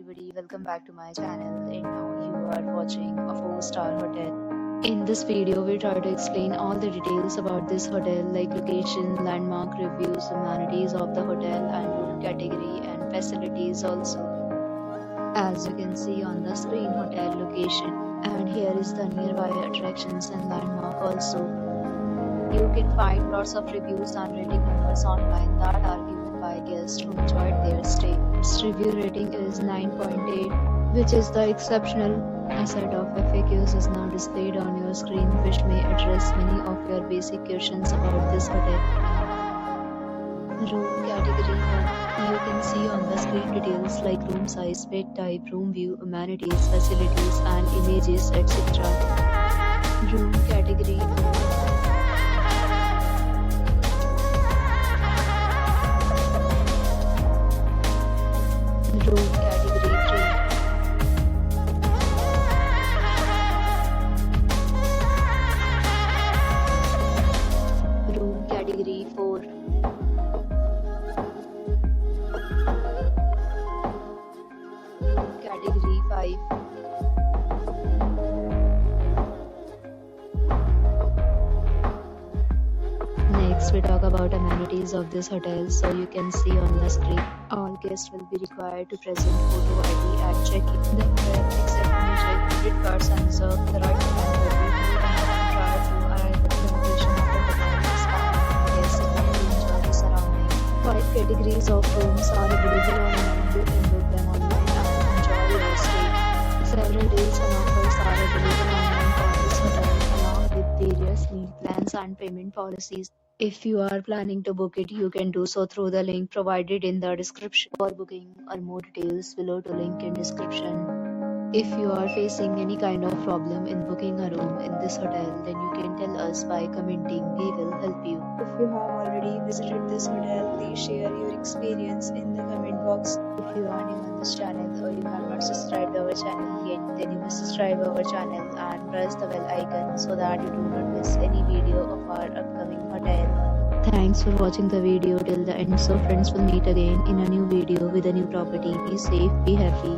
everybody, welcome back to my channel, and now you are watching a 4-star hotel. In this video, we try to explain all the details about this hotel like location, landmark reviews, amenities of the hotel and room category and facilities also. As you can see on the screen, hotel location, and here is the nearby attractions and landmark also. You can find lots of reviews and rating numbers online that are given by guests who enjoyed their stay. Its review rating is 9.8, which is the exceptional. A set of FAQs is now displayed on your screen, which may address many of your basic questions about this hotel. Room category 1. You can see on the screen details like room size, bed type, room view, amenities, facilities, and images, etc. Room category 2. Room category 3. Room category 4. Room category 5. Next, we talk about amenities of this hotel. So you can see on the screen, all guests will be required to present photo ID at check-in. The hotel accepts major credit cards and reserves the right to temporarily hold an account prior to arrival at the location of the hotel. This allows guests to enjoy the surroundings. 5 categories of rooms are available online. You can book them online and enjoy your stay. Several deals and offers are available online for this hotel, along with various meal plans and payment policies. If you are planning to book it, you can do so through the link provided in the description. For booking or more details, below the link in description. If you are facing any kind of problem in booking a room in this hotel, then you can tell us by commenting. We will help you. If you have already visited this hotel, please share your experience in the comment box. If you are new on this channel or you have not subscribed our channel yet, then you must subscribe our channel and press the bell icon so that you do not miss any video of our upcoming hotel. Thanks for watching the video till the end. So friends, will meet again in a new video with a new property. Be safe, be happy.